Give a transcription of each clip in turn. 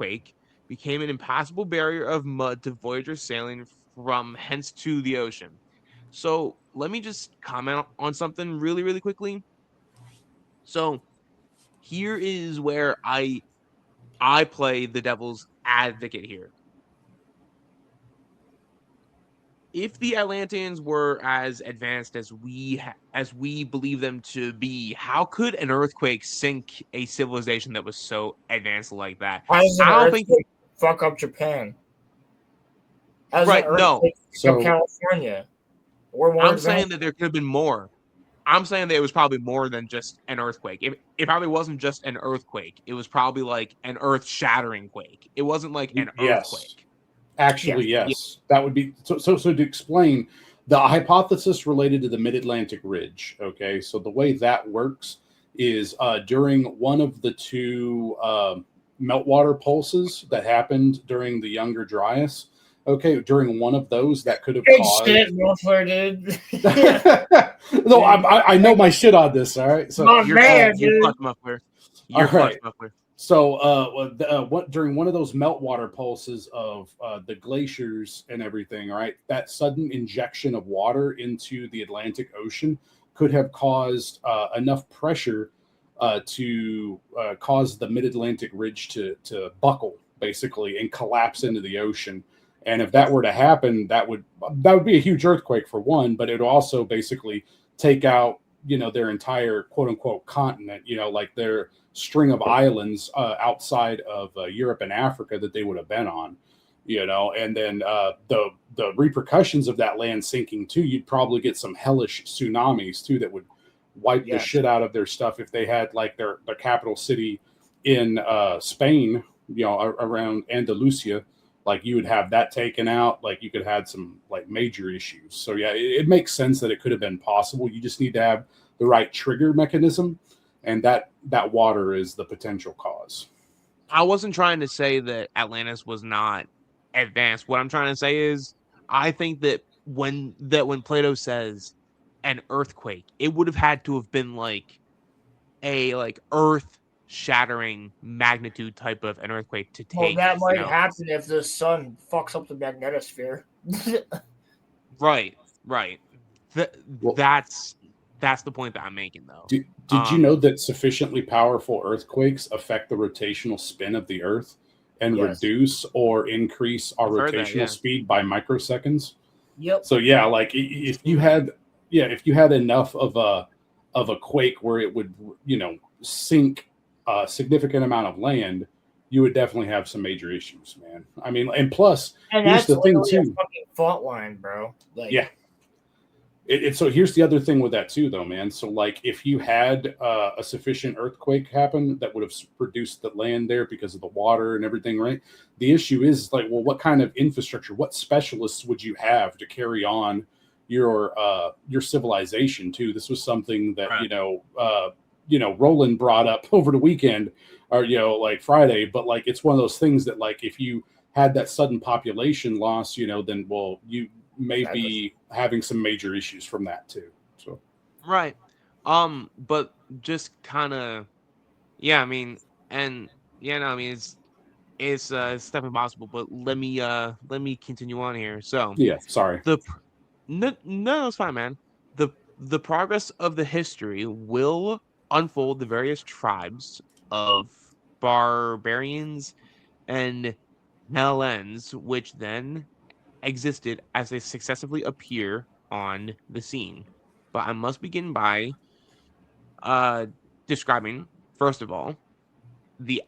earthquake became an impassable barrier of mud to voyagers sailing from hence to the ocean. So let me just comment on something really, really quickly. So here is where I play the devil's advocate here. If the Atlanteans were as advanced as we believe them to be, how could an earthquake sink a civilization that was so advanced like that? How does an I don't think. earthquake fuck up Japan? How does an Right? No, earthquake fuck up California? We're more I'm saying advanced. that there could have been more. I'm saying that it was probably more than just an earthquake. It probably wasn't just an earthquake. It was probably like an earth-shattering quake. It wasn't like an Yes. earthquake. Yeah. Actually, yes. That would be so to explain the hypothesis related to the mid-Atlantic ridge. Okay, so the way that works is during one of the two meltwater pulses that happened during the Younger Dryas. Okay, during one of those, that could have Big caused. shit, Muffler, dude. No, I know my shit on this. All right, so My man, You're dude. clutch muffler. all You're clutch right. muffler. So, what during one of those meltwater pulses of the glaciers and everything, right? That sudden injection of water into the Atlantic Ocean could have caused enough pressure to cause the Mid-Atlantic Ridge to buckle, basically, and collapse into the ocean. And if that were to happen, that would be a huge earthquake for one, but it would also basically take out their entire quote unquote continent, like their string of islands outside of Europe and Africa that they would have been on, and then the repercussions of that land sinking too. You'd probably get some hellish tsunamis too that would wipe the shit out of their stuff if they had like their capital city in Spain, around Andalusia. Like you would have that taken out, like you could have had some like major issues. So yeah, it makes sense that it could have been possible. You just need to have the right trigger mechanism, and that water is the potential cause. I wasn't trying to say that Atlantis was not advanced. What I'm trying to say is I think that when Plato says an earthquake, it would have had to have been like a earth shattering magnitude type of an earthquake to Well, take, that might happen if the sun fucks up the magnetosphere. Right, right. Th- Well, that's that's the point that I'm making though. did you know that sufficiently powerful earthquakes affect the rotational spin of the Earth and Yes. reduce or increase our I've heard that, rotational yeah. speed by microseconds? Yep. So yeah, like if you had enough of a quake where it would sink a significant amount of land, you would definitely have some major issues, man. I mean, and plus, And here's that's the thing literally a too. fucking fault line, bro. Like, Yeah. So here's the other thing with that too, though, man. So like, if you had a sufficient earthquake happen that would have produced the land there because of the water and everything, right? The issue is like, well, what kind of infrastructure, what specialists would you have to carry on your civilization too? This was something that Right. Roland brought up over the weekend, or like Friday. But like, it's one of those things that like, if you had that sudden population loss, then you may be having some major issues from that too. So Right. But just kind of, yeah, I mean, and yeah, no, I mean, it's definitely possible, but let me continue on here. So yeah, sorry. the pr- no, it's fine, man. The progress of the history will unfold the various tribes of barbarians and Hellenes, which then existed as they successively appear on the scene. But I must begin by uh describing, first of all, the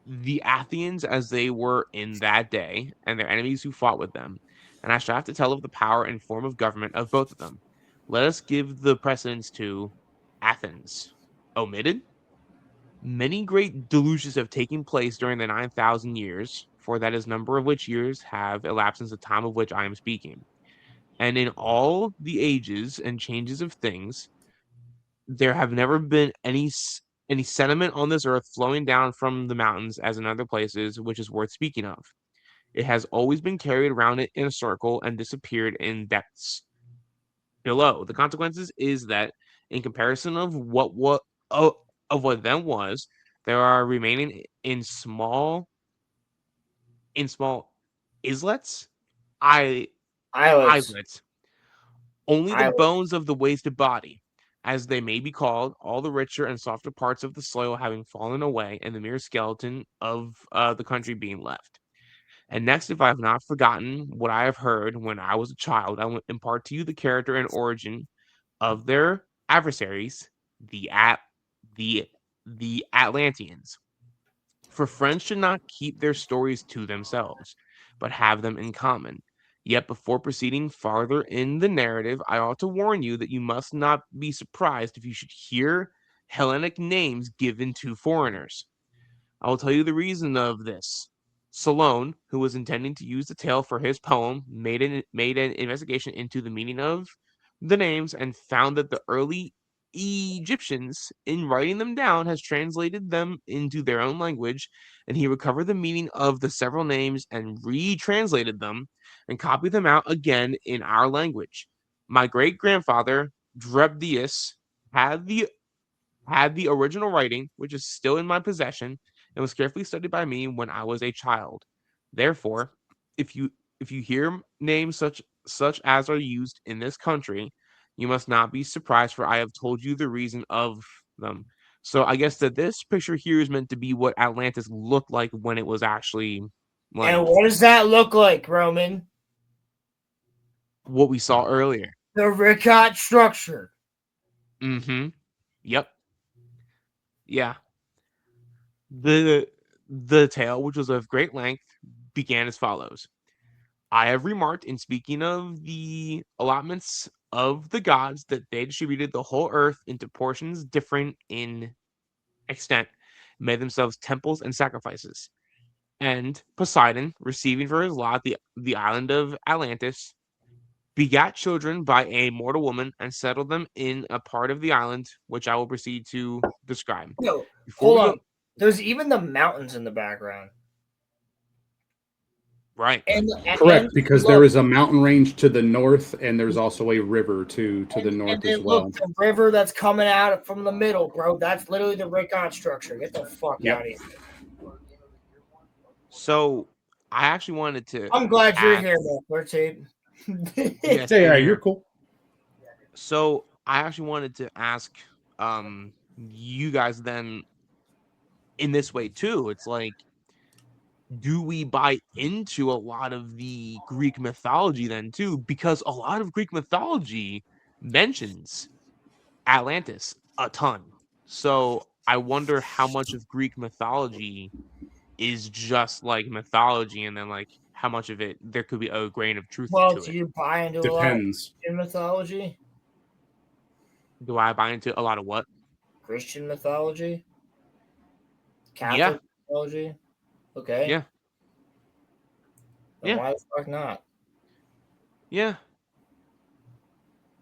the Athenians as they were in that day and their enemies who fought with them, and I shall have to tell of the power and form of government of both of them. Let us give the precedence to Athens. Omitted? Many great delusions have taken place during the 9,000 years, for that is number of which years have elapsed since the time of which I am speaking. And in all the ages and changes of things, there have never been any sediment on this earth flowing down from the mountains as in other places, which is worth speaking of. It has always been carried around it in a circle and disappeared in depths below. The consequences is that, in comparison of of what then was, there are remaining in small. in small islets, I Islets. islets, only the Islets. bones of the wasted body, as they may be called, all the richer and softer parts of the soil having fallen away, and the mere skeleton of the country being left. And next, if I have not forgotten what I have heard when I was a child, I will impart to you the character and origin of their adversaries, the at the Atlanteans. For friends should not keep their stories to themselves, but have them in common. Yet before proceeding farther in the narrative, I ought to warn you that you must not be surprised if you should hear Hellenic names given to foreigners. I will tell you the reason of this. Solon, who was intending to use the tale for his poem, made an investigation into the meaning of the names and found that the early Egyptians, in writing them down, has translated them into their own language, and he recovered the meaning of the several names and retranslated them and copied them out again in our language. My great grandfather, Drebdius, had the had the original writing, which is still in my possession, and was carefully studied by me when I was a child. Therefore, if you hear names such as are used in this country, you must not be surprised, for I have told you the reason of them. So I guess that this picture here is meant to be what Atlantis looked like when it was actually like And what does that look like, Roman? what we saw earlier. The Rickard structure. Mm-hmm. Yep. Yeah. The tale, which was of great length, began as follows. I have remarked in speaking of the allotments of the gods that they distributed the whole earth into portions different in extent, made themselves temples and sacrifices. And Poseidon, receiving for his lot the island of Atlantis, begat children by a mortal woman and settled them in a part of the island, which I will proceed to describe. Yo, Before hold we on. go, There's even the mountains in the background. right. Correct, because look, there is a mountain range to the north, and there's also a river to the north as well. Look, the river that's coming out from the middle, bro. That's literally the Rickard structure. Get the fuck Yep. out of here. So I actually wanted to I'm glad you're ask, here, man. We're tape. yes, Yeah, same you're here. cool. So I actually wanted to ask you guys then in this way too. It's like, do we buy into a lot of the Greek mythology then too? Because a lot of Greek mythology mentions Atlantis a ton. So I wonder how much of Greek mythology is just like mythology, and then like how much of it there could be a grain of truth Well, to do it. you buy into a lot of Depends. Christian mythology? Do I buy into a lot of what? Christian mythology? Yeah, Catholic mythology? Okay. yeah, Then yeah, why the fuck not? yeah.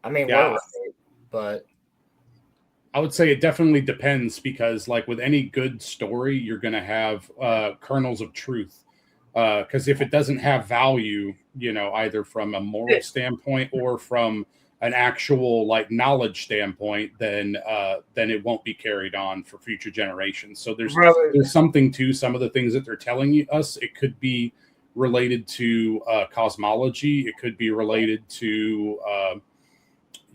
I mean, Yeah, we're right, but I would say it definitely depends because, like with any good story, you're going to have kernels of truth. Because if it doesn't have value, either from a moral standpoint or from an actual like knowledge standpoint, then it won't be carried on for future generations. So there's something to some of the things that they're telling us. It could be related to cosmology. It could be related to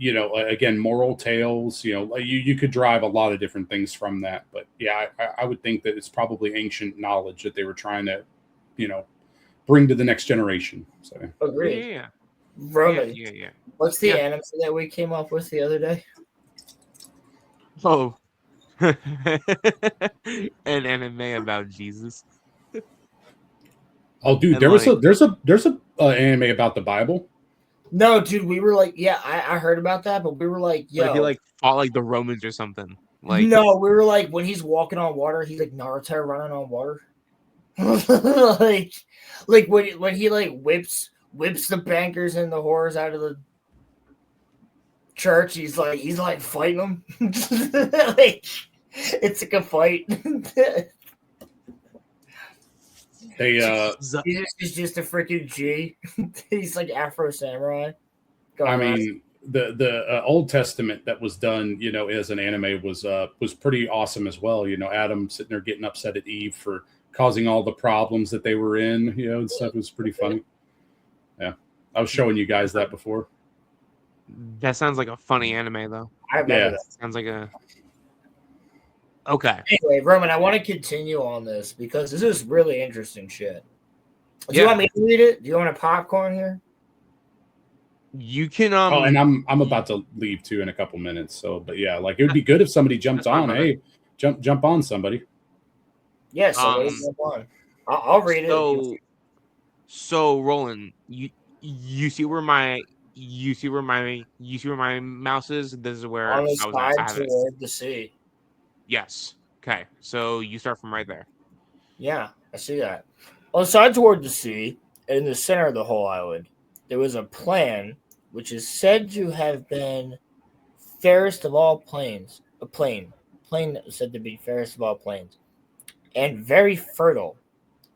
again, moral tales. You could drive a lot of different things from that. But yeah, I would think that it's probably ancient knowledge that they were trying to bring to the next generation. So agreed. Yeah. Roman, Yeah. what's the Yeah. anime that we came up with the other day? Oh. An anime about Jesus. oh dude, And there's like, a anime about the Bible. No, dude, we were like, yeah, I heard about that, but we were like, like they yo, like fought like the Romans or something. Like, no, we were like, when he's walking on water, he's like Naruto running on water. like when he like whips the bankers and the whores out of the church, he's like fighting them. Like it's like a fight. He's just a freaking G. He's like Afro Samurai. I mean, the Old Testament that was done, as an anime was pretty awesome as well. Adam sitting there getting upset at Eve for causing all the problems that they were in, and stuff. It was pretty funny. Yeah, I was showing you guys that before. That sounds like a funny anime, though. I remember that. Sounds like a. Okay. Anyway, Roman, I want to continue on this because this is really interesting shit. Do you want me to read it? Do you want a popcorn here? You can. Oh, and I'm about to leave too in a couple minutes. So, but yeah, like it would be good if somebody jumped on. Hey, jump on somebody. Yeah, somebody jump on. I'll read it. So Roland, you see where my mouse is? This is where on the I was side toward the sea. Yes. Okay. So you start from right there. Yeah, I see that. On the side toward the sea, in the center of the whole island, there was a plain which is said to have been fairest of all plains. A plain said to be fairest of all plains, and very fertile.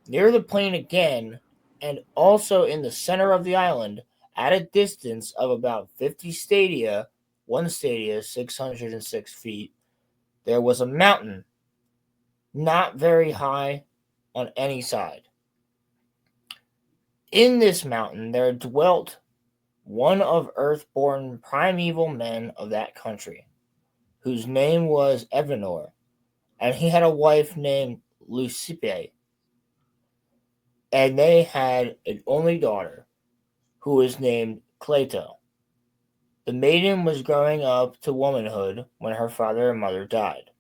Near the plain again, and also in the center of the island, at a distance of about 50 stadia, one stadia 606 feet, there was a mountain, not very high on any side. In this mountain there dwelt one of earth-born primeval men of that country, whose name was Evanor, and he had a wife named Lucipe, and they had an only daughter, who was named Plato. The maiden was growing up to womanhood when her father and mother died.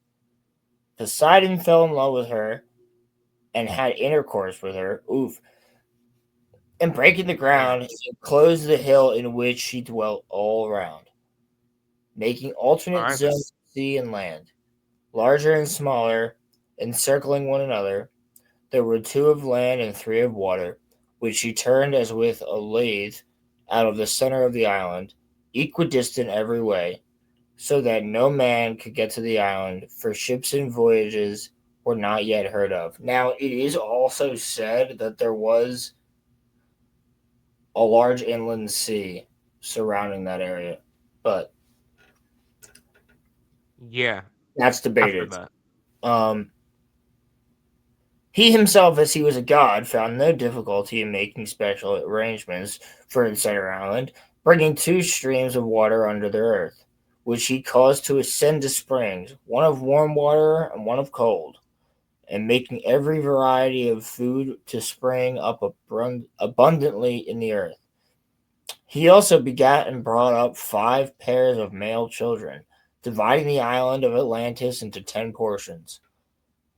Poseidon fell in love with her and had intercourse with her. And breaking the ground, he enclosed the hill in which she dwelt all around, making alternate zones of sea and land, larger and smaller, encircling one another. There were 2 of land and 3 of water, which she turned as with a lathe out of the center of the island, equidistant every way, so that no man could get to the island, for ships and voyages were not yet heard of. Now, it is also said that there was a large inland sea surrounding that area, but yeah, that's debated. He himself, as he was a god, found no difficulty in making special arrangements for his center island, bringing 2 streams of water under the earth, which he caused to ascend to springs, one of warm water and one of cold, and making every variety of food to spring up abundantly in the earth. He also begat and brought up 5 pairs of male children, dividing the island of Atlantis into 10 portions.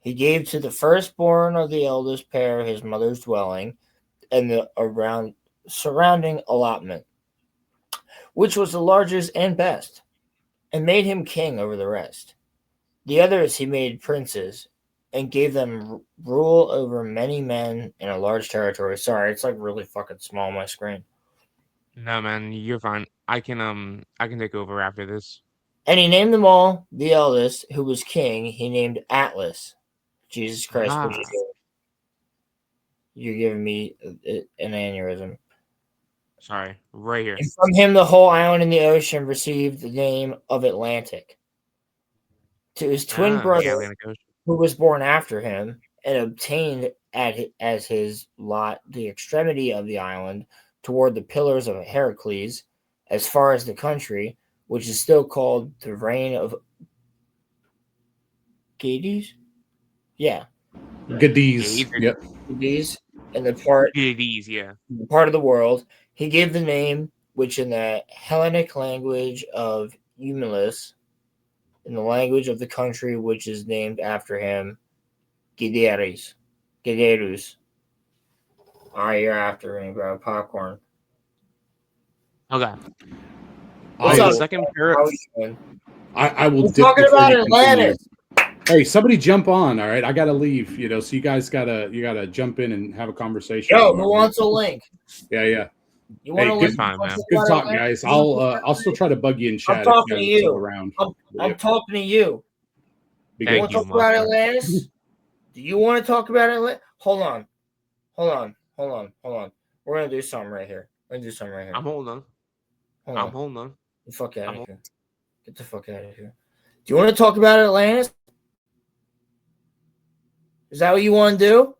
He gave to the firstborn of the eldest pair his mother's dwelling and the surrounding allotment, which was the largest and best, and made him king over the rest. The others he made princes, and gave them rule over many men in a large territory. Sorry, it's like really fucking small on my screen. No, man, you're fine. I can take over after this. And he named them all. The eldest, who was king, he named Atlas. Jesus Christ, what you're giving me an aneurysm. Sorry, right here. And from him, the whole island in the ocean received the name of Atlantic. To his twin brother, who was born after him, and obtained as his lot the extremity of the island toward the pillars of Heracles, as far as the country, which is still called the reign of Gades. Yeah. Gades. Yep. Gades. And the part of the world, he gave the name, which in the Hellenic language of Eumelus, in the language of the country which is named after him, Giderus. All right, you're after me, bro. Popcorn. Okay. What's up? Second I will. We're talking about Atlantis. Hey, somebody jump on, all right? I gotta leave, so you guys gotta jump in and have a conversation. Yo, who wants a link? Yeah. You want to link? Good talk, guys. I'll still try to bug you in chat. I'm talking to you. Around. I'm talking to you. You want to talk about Atlantis? Do you want to talk about Atlantis? Hold on. We're gonna do something right here. I'm holding on. Get the fuck out of here. Get the fuck out of here. Do you want to talk about Atlantis? Is that what you want to do?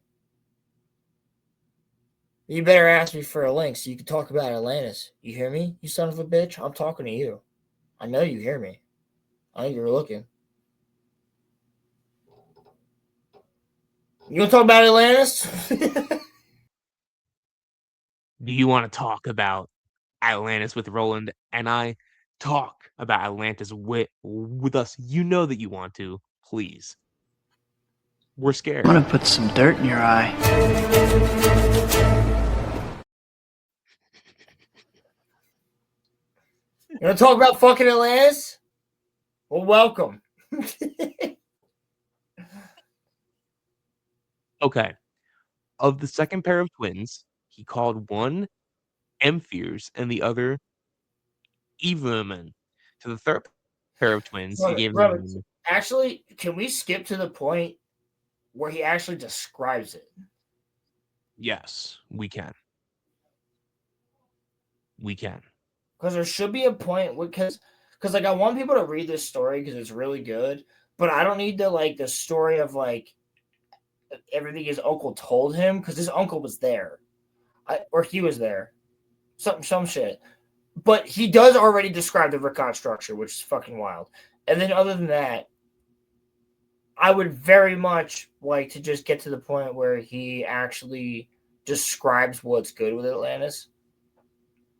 You better ask me for a link so you can talk about Atlantis. You hear me, you son of a bitch? I'm talking to you. I know you hear me. I know you're looking. You want to talk about Atlantis? Do you want to talk about Atlantis with Roland and I? Talk about Atlantis with us. You know that you want to. Please. We're scared. I'm gonna put some dirt in your eye. You want to talk about fucking Atlantis? Well, welcome. Okay. Of the second pair of twins, he called one Amphirs and the other Evaman. To the third pair of twins, he gave them. Actually, can we skip to the point where he actually describes it? Yes, we can. We can. Because there should be a point because like I want people to read this story because it's really good, but I don't need the story of like everything his uncle told him because his uncle was there, or he was there, some shit. But he does already describe the Ricot structure, which is fucking wild. And then other than that, I would very much like to just get to the point where he actually describes what's good with Atlantis.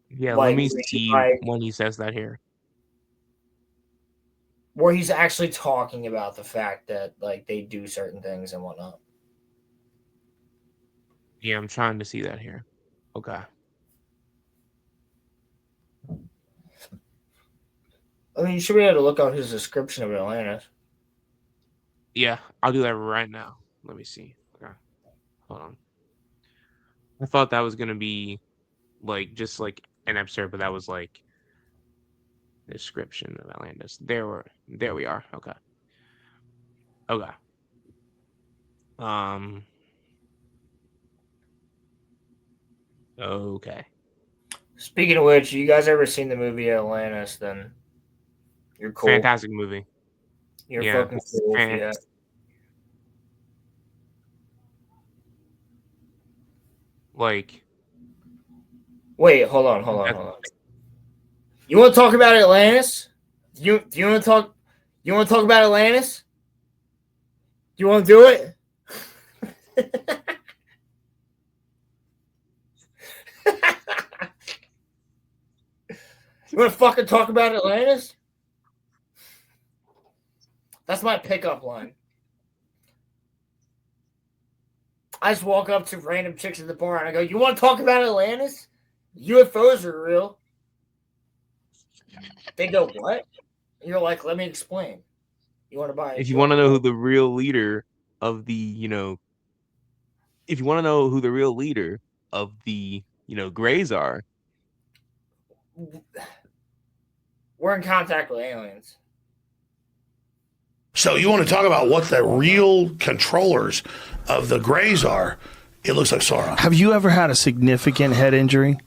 Yeah, Like, let me see when he says that here. Where he's actually talking about the fact that like they do certain things and whatnot. Yeah, I'm trying to see that here. Okay. I mean, you should be able to look up his description of Atlantis. Yeah, I'll do that right now. Let me see. Okay. Hold on. I thought that was gonna be like just like an absurd, but that was like description of Atlantis. There we are. Okay. Okay. Okay. Speaking of which, you guys ever seen the movie Atlantis? Then you're cool. Fantastic movie. You're fucking cool. Yeah. Like. Wait, hold on. You want to talk about Atlantis? Do you want to talk? You want to talk about Atlantis? Do you want to do it? You want to fucking talk about Atlantis? That's my pickup line. I just walk up to random chicks at the bar and I go, "You want to talk about Atlantis? UFOs are real." They go, "What?" And you're like, "Let me explain." You want to buy it? If you want to know who the real leader of the, if you want to know who the real leader of the, Greys are, we're in contact with aliens. So you want to talk about what the real controllers of the Greys are? It looks like Sauron. Have you ever had a significant head injury?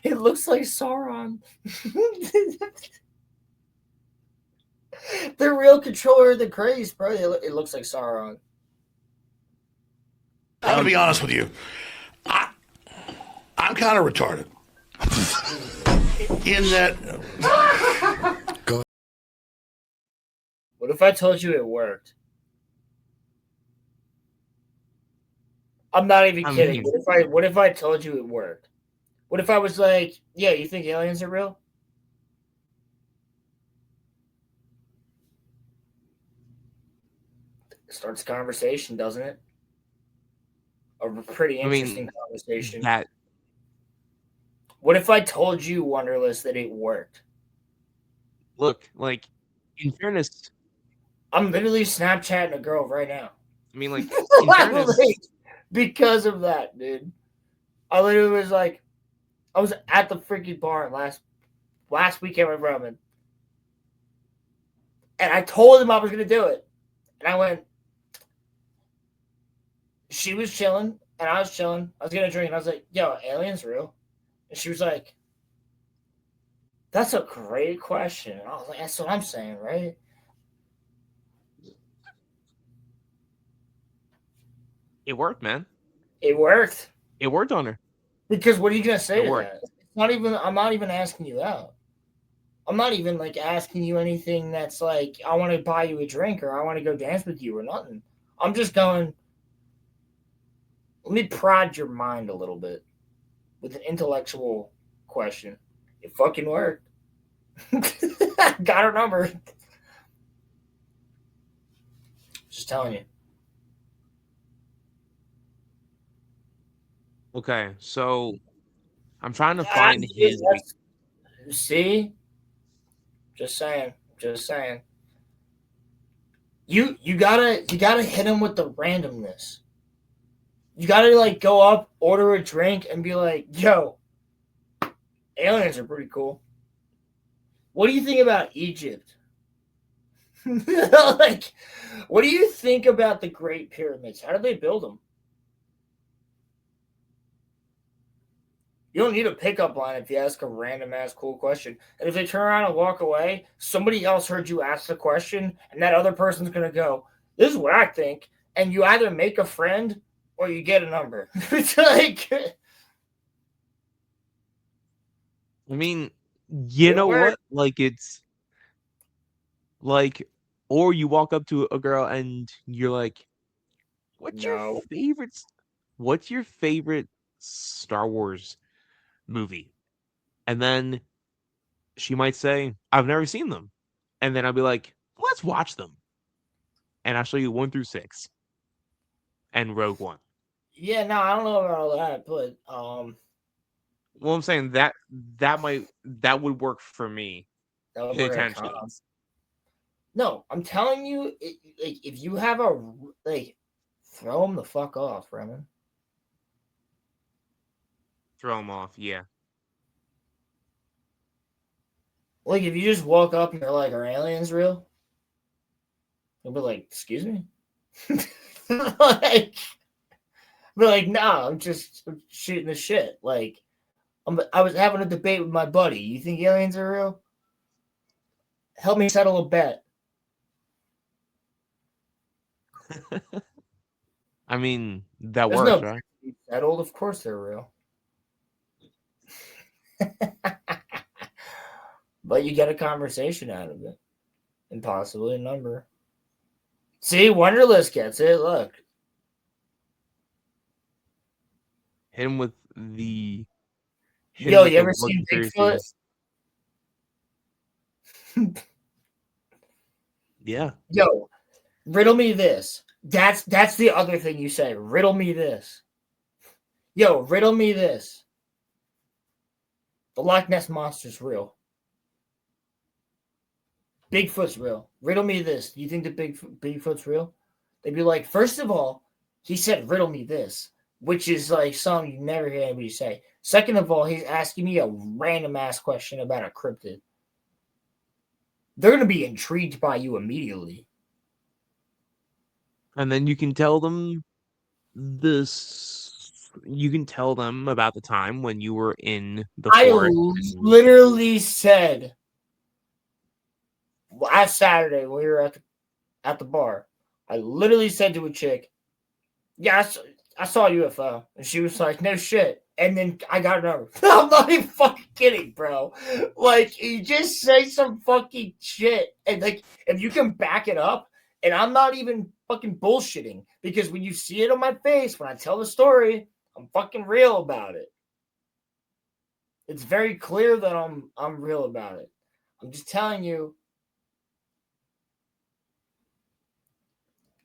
It looks like Sauron. The real controller of the Greys, bro. It looks like Sauron. I'm going to be honest with you. I'm kind of retarded. In that... Go ahead. What if I told you it worked? I'm not even kidding. What if I told you it worked? What if I was like, yeah, you think aliens are real? It starts a conversation, doesn't it? A pretty interesting conversation. What if I told you, Wonderless, that it worked? Look, like, in fairness, I'm literally Snapchatting a girl right now. I mean, like, in fairness, because of that, dude. I literally was like, I was at the freaking bar last weekend with Roman, and I told him I was gonna do it, and I went. She was chilling, and I was chilling. I was getting a drink, and I was like, "Yo, aliens real?" And she was like, "That's a great question." And I was like, "That's what I'm saying, right?" It worked, man. It worked. It worked on her. Because what are you gonna say It to worked. that? It's not even. I'm not even asking you out. I'm not even like asking you anything that's like I want to buy you a drink or I want to go dance with you or nothing. I'm just going. Let me prod your mind a little bit with an intellectual question. It fucking worked. Got her number. Just telling you. Okay, so I'm trying to find his week. See? Just saying. Just saying. You gotta hit him with the randomness. You gotta like go up, order a drink, and be like, yo, aliens are pretty cool. What do you think about Egypt? Like, what do you think about the Great Pyramids? How did they build them? You don't need a pickup line if you ask a random ass cool question. And if they turn around and walk away, somebody else heard you ask the question, and that other person's gonna go, "This is what I think." And you either make a friend or you get a number. It's like, I mean, you it know worked. what? Like it's like, or you walk up to a girl and you're like, "What's your No. favorite? What's your favorite Star Wars movie?" And then she might say, "I've never seen them," and then I'll be like, "Let's watch them," and I'll show you 1 through 6 and Rogue One. Yeah, no, I don't know about all that, but Well, I'm saying that would work for me that would work at potentially. con. No, I'm telling you, like if you have a like, throw him the fuck off, Remen. Throw them off, yeah. Like if you just walk up and you're like, "Are aliens real?" They'll be like, "Excuse me." Like, be like, "Nah, I'm just shooting the shit." Like, I was having a debate with my buddy. You think aliens are real? Help me settle a bet. I mean, that There's works, no right? settled. Of course they're real. But you get a conversation out of it, and possibly a number. See, Wonderlist gets it. Look, Hit him with the yo, you ever what seen conspiracy? Bigfoot? Yeah. Yo, riddle me this. That's the other thing you say. Riddle me this. Yo, riddle me this. The Loch Ness Monster's real. Bigfoot's real. Riddle me this. Do you think that Bigfoot's real? They'd be like, first of all, he said, riddle me this, which is like something you never hear anybody say. Second of all, he's asking me a random ass question about a cryptid. They're going to be intrigued by you immediately. And then you can tell them this. You can tell them about the time when you were in the I forest. literally said last Saturday when we were at the bar, I literally said to a chick, "Yeah, I saw a UFO," and she was like, "No shit." And then I got her number. I'm not even fucking kidding, bro. Like, you just say some fucking shit, and like, if you can back it up, and I'm not even fucking bullshitting, because when you see it on my face, when I tell the story, I'm fucking real about it. It's very clear that I'm real about it. I'm just telling you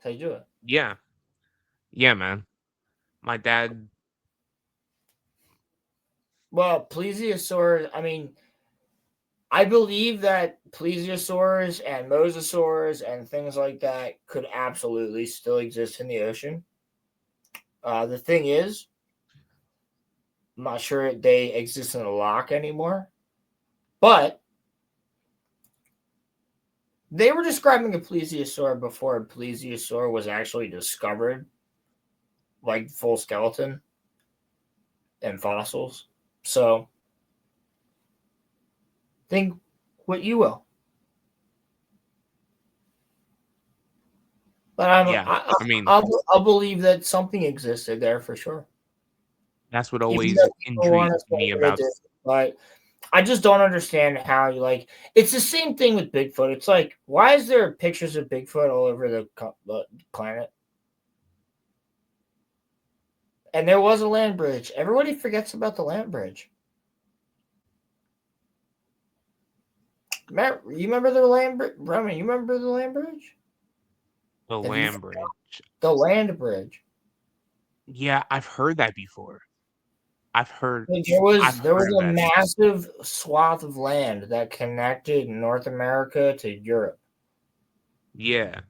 how you do it. Yeah. Yeah, man. My dad. Well, plesiosaurs, I mean, I believe that plesiosaurs and mosasaurs and things like that could absolutely still exist in the ocean. The thing is, I'm not sure they exist in a loch anymore, but they were describing a plesiosaur before a plesiosaur was actually discovered, like full skeleton and fossils. So, think what you will. But Yeah, I mean, I'll believe that something existed there for sure. that's what Even always though people want intrigued to me say that it about. did, but I just don't understand how you like. It's the same thing with Bigfoot. It's like, why is there pictures of Bigfoot all over the planet? And there was a land bridge. Everybody forgets about the land bridge. Matt, you remember the land bridge? Roman, you remember the land bridge? The Have you land bridge. the land bridge? Yeah, I've heard that before. I've heard Like, there was a that. massive swath of land that connected North America to Europe, Yeah,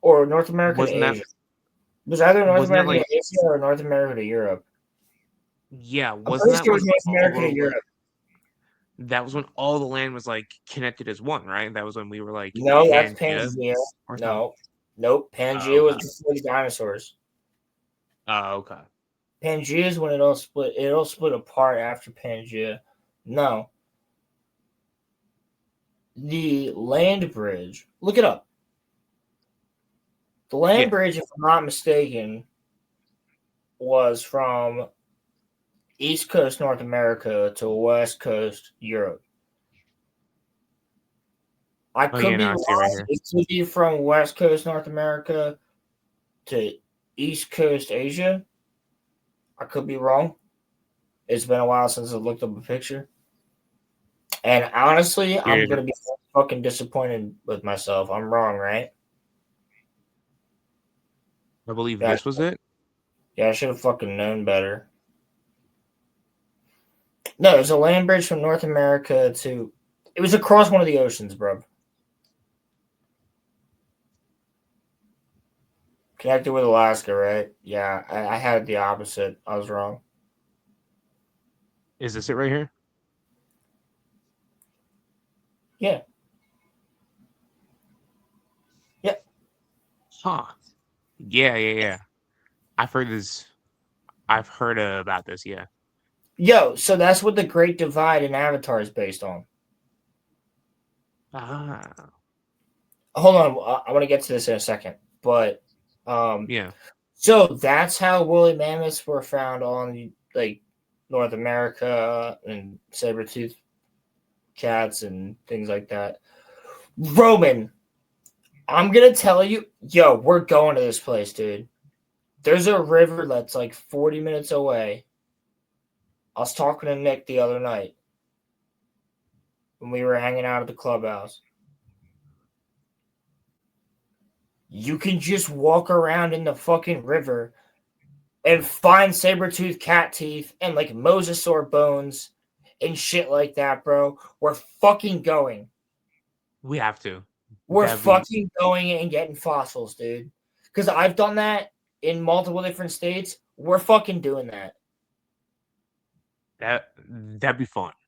or North America to wasn't that Asia. It was either North wasn't that America like, to Asia or North America to Europe. yeah, I'm wasn't pretty that sure it when was North America all to Europe. that was when all the land was like connected as one, right? That was when we were like in No, that's Pangea Pangea. or something. No, nope. Oh, Pangea was okay. before the dinosaurs. Oh, okay. Pangea is when it all split. It all split apart after Pangea. No, the land bridge. Look it up. The land Yeah. bridge, if I'm not mistaken, was from East Coast North America to West Coast Europe. I Oh, could yeah, be no, I see it right wrong. here. It could be from West Coast North America to East Coast Asia. I could be wrong. It's been a while since I looked up a picture. And honestly, I'm Here, going to be fucking disappointed with myself. I'm wrong, right? I believe Yeah, this was it. yeah, I should have fucking known better. No, it was a land bridge from North America to. It was across one of the oceans, bro. Connected with Alaska, right? Yeah, I had the opposite. I was wrong. Is this it right here? Yeah. Yeah. Huh. Yeah. I've heard this. I've heard about this. Yeah. Yo, so that's what the Great Divide in Avatar is based on. Ah. Hold on, I want to get to this in a second, but Yeah. so that's how woolly mammoths were found on like North America and saber-toothed cats and things like that. Roman, I'm gonna tell you, yo, we're going to this place, dude. There's a river that's like 40 minutes away. I was talking to Nick the other night when we were hanging out at the clubhouse. You can just walk around in the fucking river and find saber-toothed cat teeth and like mosasaur bones and shit like that, bro. We're fucking going. We have to. We're That'd be fucking going and getting fossils, dude. Because I've done that in multiple different states. We're fucking doing that. that'd be fun.